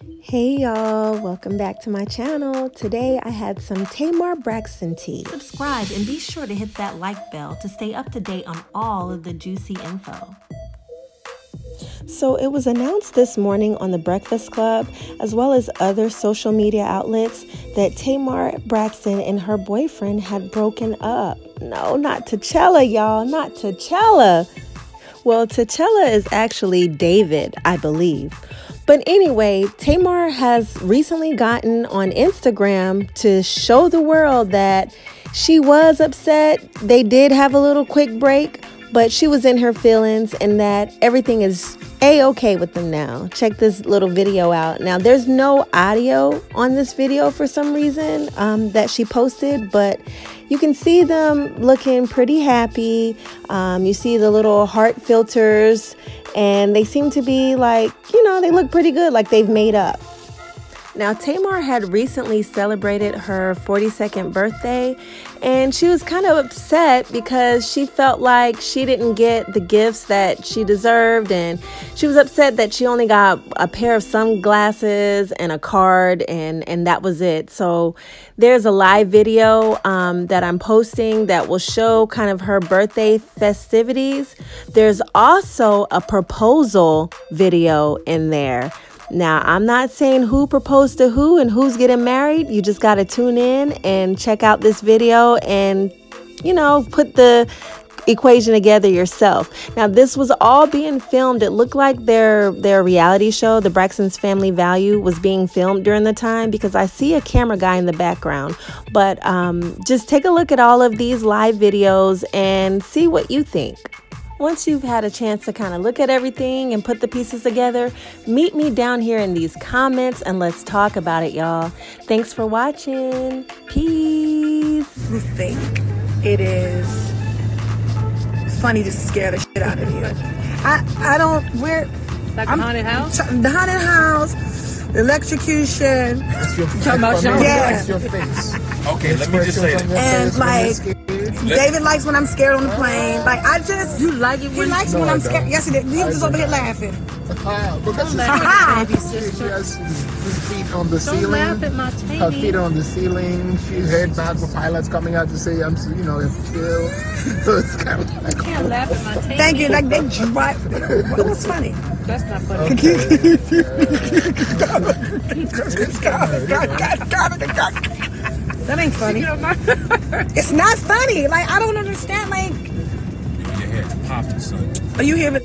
Hey y'all, welcome back to my channel. Today I had some Tamar Braxton tea. Subscribe and be sure to hit that like bell to stay up to date on all of the juicy info. So it was announced this morning on the Breakfast Club, as well as other social media outlets, that Tamar Braxton and her boyfriend had broken up. No, not T'Challa, y'all, not T'Challa. Well, T'Challa is actually David, I believe. But anyway, Tamar has recently gotten on Instagram to show the world that she was upset. They did have a little quick break, but she was in her feelings and that everything is A-okay with them now. Check this little video out. Now, there's no audio on this video for some reason that she posted, but you can see them looking pretty happy. You see the little heart filters, and they seem to be like, they look pretty good, like they've made up. Now, Tamar had recently celebrated her 42nd birthday, and she was kind of upset because she felt like she didn't get the gifts that she deserved, and she was upset that she only got a pair of sunglasses and a card, and that was it. So there's a live video that I'm posting that will show kind of her birthday festivities. There's also a proposal video in there. Now, I'm not saying who proposed to who and who's getting married. You just got to tune in and check out this video and, put the equation together yourself. Now, this was all being filmed. It looked like their reality show, The Braxton's Family Value, was being filmed during the time because I see a camera guy in the background. But just take a look at all of these live videos and see what you think. Once you've had a chance to kind of look at everything and put the pieces together, meet me down here in these comments and let's talk about it, y'all. Thanks for watching. Peace. Who think it is funny to scare the shit out of you? I don't. Like a haunted house? The haunted house, the electrocution. It's your face. Yeah. It's your face. Okay, let me just say And David likes when I'm scared on the plane. You like it when he likes when I'm scared. Yes, he did. He was just over here laughing. Because his feet on the Don't ceiling. laugh at my Her tiny. feet on the ceiling. She's head back with pilots coming out to say, I'm, chill. So it's kind of like. Can't laugh at my tiny. Thank you. Like they drive. What was funny? That's not funny. That ain't funny. It's not funny. Like, I don't understand. Like, your head popped or something. are you here?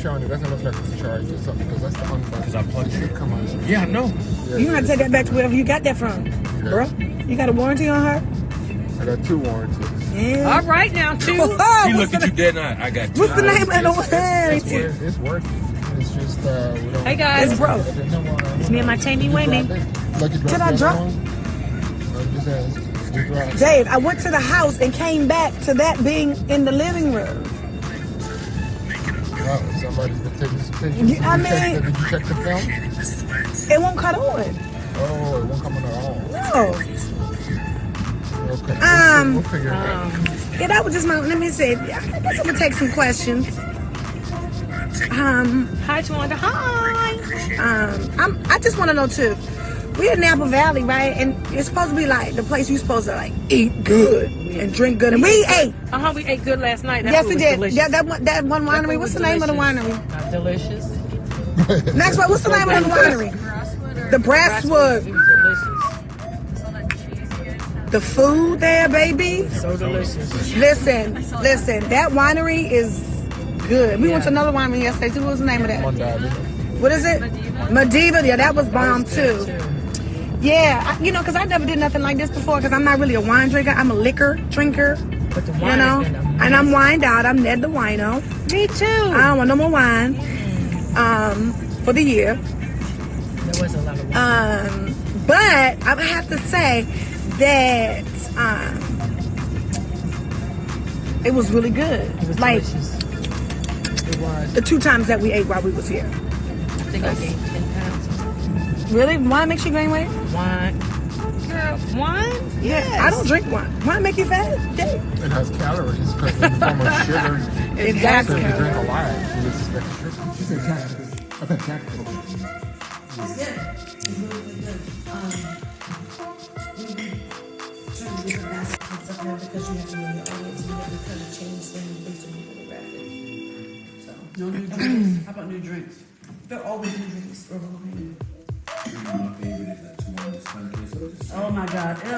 Sean, it doesn't look like it's charged or something because that's the unplugged. Because I plugged it. Come on. Yeah, I know. You gonna take that back to wherever you got that from, bro? You got a warranty on her? I got 2 warranties. Yeah. All right now, too. He looked at you dead and I got 2 What's the name of the warranty? It's working. It's just, we don't. Hey, guys. It's broke. It's me and my Tammy Wayne. Did I drop? Dave, I went to the house and came back to that being in the living room. Somebody's been taking some pictures. Did you check the film? It won't cut on. Oh, it won't come on at all. No. Okay. We'll figure it out. Yeah, that was just my. Let me say. I guess I'm gonna take some questions. Hi, Tawanda. Hi. I just want to know too. We're in Napa Valley, right? And it's supposed to be like the place you're supposed to like eat good and drink good. And we ate. We ate good last night. Yes, we did. Yeah, that one winery. What's the name of the winery? Delicious. Next one. What's the name of the winery? The Brasswood. It was delicious. The food there, baby. So delicious. Listen. That winery is good. We went to another winery yesterday too. What was the name of that? What is it? Madiba. Yeah, that was bomb too. Yeah, because I never did nothing like this before because I'm not really a wine drinker. I'm a liquor drinker, But the wine has been amazing. and I'm wined out. I'm Ned the Wino. Me too. I don't want no more wine for the year. There was a lot of wine. But I have to say that it was really good. It was like delicious. It was. the 2 times that we ate while we was here. I think I gained 10 pounds. Really? Wine makes you gain weight? Wine. Girl, wine? Yeah. I don't drink wine. Wine make you fat? Yeah. It has calories because in the form of sugar. It has So if you drink a calories. lot, you expect sugar. Okay, check. It's good. It's really, really good. We turn to different baskets and stuff now because you have to know your audience and you have to kind of change things based on your demographic. So. No new drinks. How about new drinks? They're always new drinks. Or behind. My favorite is that 200 Sundays. Oh my God, ew.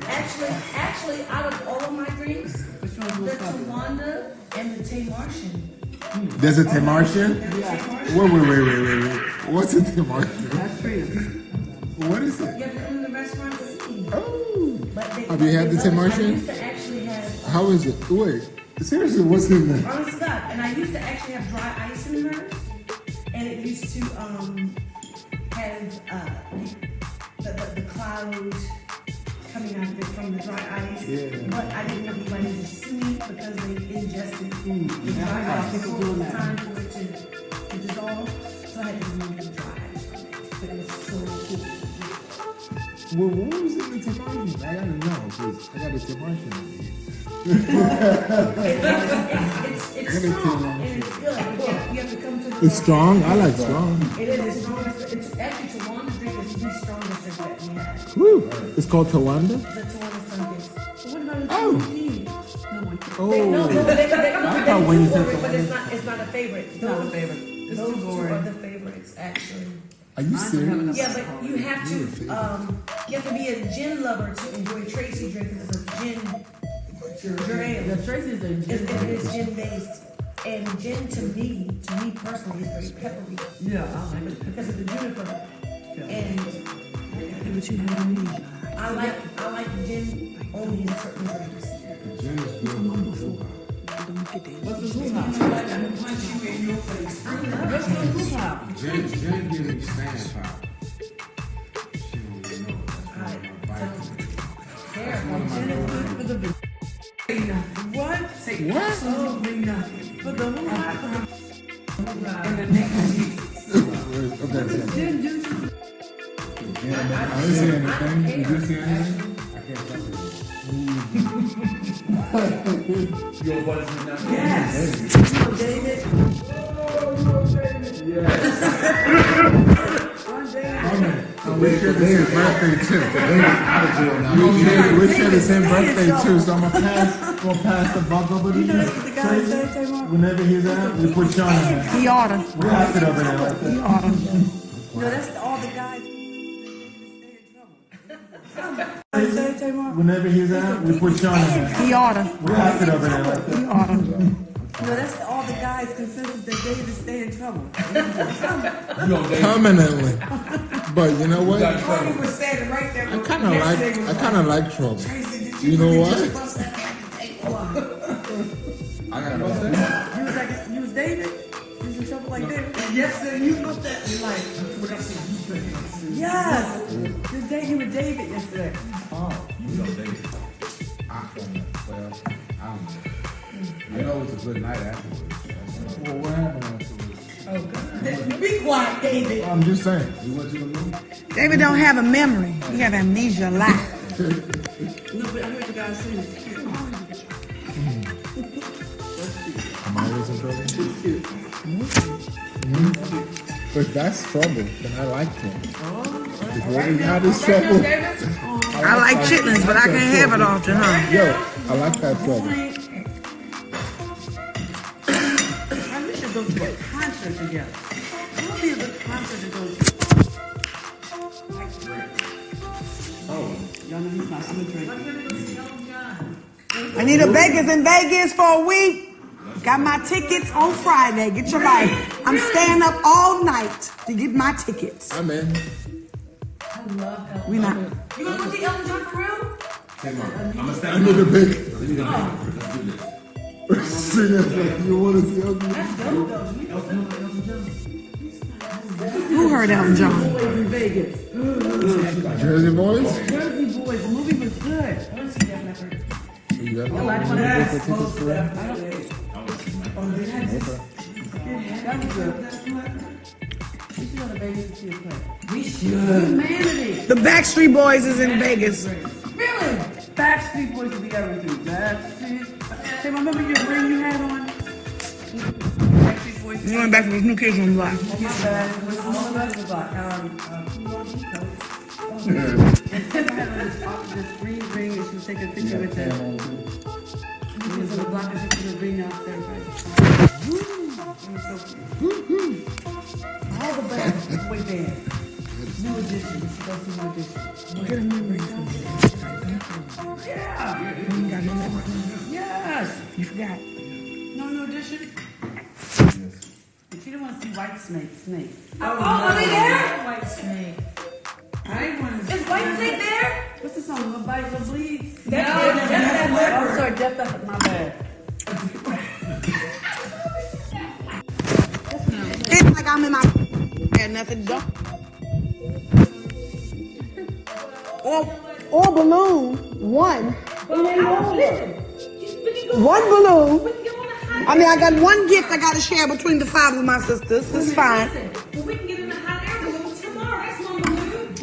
Actually, out of all of my drinks, Which one's the most popular? Tawanda and the Tamartian. There's a Tamartian? Yeah. Wait. What's a Tamartian? That's true. What is it? You have to come to the restaurant to see. Oh. But Have you had the I Tamartian? used to actually have, How is it? Wait. Seriously, what's in there? honest to God, and I used to actually have dry ice in hers, and it used to have the clouds coming out of it from the dry ice. Yeah. But I didn't know anybody was sweet because they ingested the dry ice. people So it doing was that. time for it to dissolve, so I had to remove the dry ice from it. But it was so cool. Well, what was in the Tamartian? I gotta know, because I got a Tamartian over here. It's strong and it's good. But you have to come to the It's strong? I like strong. It is the strongest. It's actually Tawanda's drink is the strongest drink that we have. Woo! It's called Tawanda? The Tawanda's drink is. But what about the Oh. tea? Oh. I thought when you said but it's not a favorite. It's not a favorite. It's Those too two boring. are the favorites, actually. Are you serious? Yeah, but you have to be a gin lover to enjoy Tracy drink because it's a gin. The Tracy's a gin. It's gin based, and gin to me personally, is very peppery Yeah, I like it. because of the juniper. And But you know me. I like gin only in certain drinks. What's the hoo-ha? What's the hoo-ha? Jen give me stand power. What? What? Absolutely nothing. For the hoo-ha. In the name of Jesus. Okay, Gin juice. I didn't see anything. Did you see anything? Your buddy's been down there. Yes. David. I wish it was his birthday too. Wish it was his birthday too, so I'm gonna pass the buck over to you. Whenever he's out, we put Sean in there. He oughta. We pass it over there. He oughta. No, that's all the guys. Whenever he's out, we put Sean in there. He oughta. We pass it over there. He oughta. No, that's all the guys' consensus that David stay in trouble. Permanently. But you know what? He was standing right there. I kind of like trouble. You know what? I gotta go there. You was David? You was in trouble like David? Yesterday, you looked at me like, what I see you drinking. Yes! You were David yesterday. Oh, you know, David. I know it was a good night afterwards. Well, what happened afterwards? Oh, God. Be quiet, David. I'm just saying. You went to the movie? David don't have a memory. He have amnesia a lot. No, but I heard the guys saying it. I'm always in trouble. But that's trouble. Then I like trouble. If really not is trouble. I like chitlins, but I can't have it often, huh? Yo, I like that trouble. We should go to a concert together. What would be a good concert to go to? Oh, y'all know he's not gonna drink. I need a Vegas in Vegas for a week. Got my tickets on Friday. Get your life. I'm staying up all night to get my tickets. I'm in. We not. You gonna go see Elton John for real? I'm gonna I stand need a big. Let's do this. See that? You want to see Elton? Who heard Elton John? Boys in Vegas. Jersey Boys? Jersey Boys. The movie was good. You got That was good. We should go to Vegas and see a play. We should. Humanity. The Backstreet Boys is in Vegas. Really? Backstreet Boys will be everything. Backstreet. Hey, remember your ring you had on? Backstreet You went back to the new kids on the block. My bad. What's on the block? This green ring, and she was taking a picture with that. She was on the block and she put a ring out there. All the bad. Way bad. New edition. You should go see New Edition. Get a new ring. Yeah. You got no ring. Yes. You forgot. No New Edition? But you don't want to see White Snake. Oh, are they there? White Snake. I want to. Is White Snake there? What's the song? Little Bite, Little Bleed? No, Death I'm sorry, Death Leopard. My bad. It's like I'm in my and nothing to do. Or balloon. One balloon. I mean, I got one gift I got to share between the 5 of my sisters. It's fine. Well, we can get in a hot air balloon tomorrow. That's one balloon.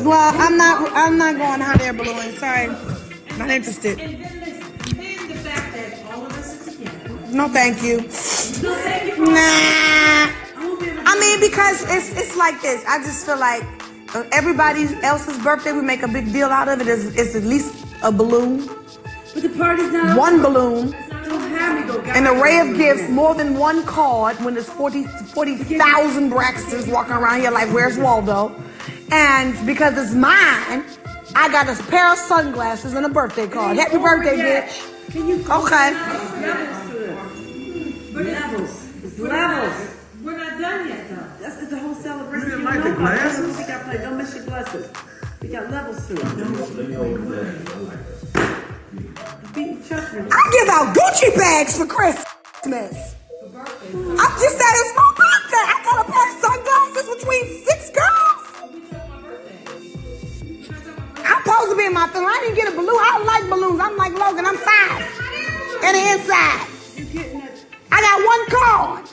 Well, I'm not going hot air balloon. Sorry, not interested. And then the fact that all of us are together. No, thank you. No, thank you. Nah. I mean, because it's like this. I just feel like everybody else's birthday, we make a big deal out of it. It's at least a balloon. But the party's not. One balloon. Don't have me go. An array of gifts, more than one card when there's 40,000 Braxtons walking around here like, where's Waldo? And because it's mine, I got a pair of sunglasses and a birthday card. Happy birthday, bitch. Can you Okay. Levels. It's levels. We're not done yet, though. That's the whole celebration. You didn't like the glasses? We got don't miss your glasses. We got levels to it. Trust me. I give out Gucci bags for Christmas. I'm just saying it's my birthday. I got a pair of sunglasses between 6 girls. I'm supposed to be in my feeling. I didn't get a balloon. I don't like balloons. I'm like Logan. I'm 5. And the inside. I got one card.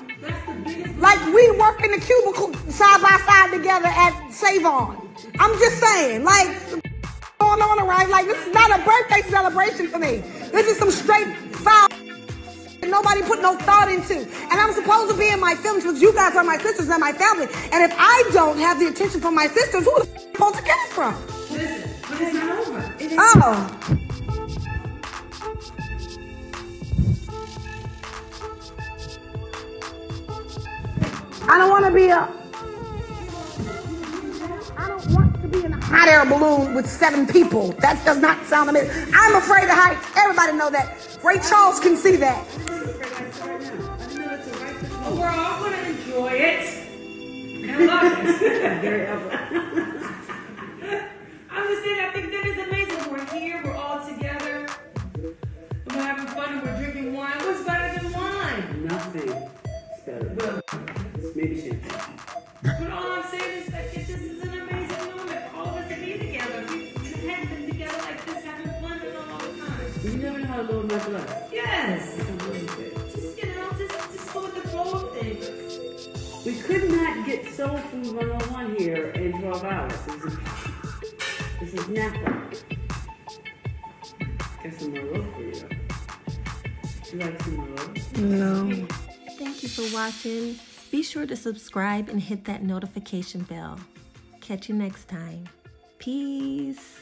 Like we work in the cubicle side by side together at Save On. I'm just saying, like, going on around, like, this is not a birthday celebration for me. This is some straight foul nobody put no thought into. And I'm supposed to be in my feelings because you guys are my sisters and my family. And if I don't have the attention from my sisters, who the f supposed to get it from? Listen, but it's not over. Oh. I don't want to be in a hot air balloon with 7 people. That does not sound amazing. I'm afraid of heights. Everybody know that. Ray Charles can see that. We're all going to enjoy it. And love it. I'm just saying, I think that is amazing. We're here, we're all together. And we're having fun and we're drinking wine. What's better than wine? Nothing is better. Maybe champagne. But all I'm saying is that this is an amazing moment for all of us to be together. We have been together like this, having fun and all the time. You never know how to load my blood. Yes. Just, just go with the flow of things. We could not get soul food 101 here in 12 hours. This is Napa. Got some more rope for you. You like some more rope? No. Thank you for watching. Be sure to subscribe and hit that notification bell. Catch you next time. Peace.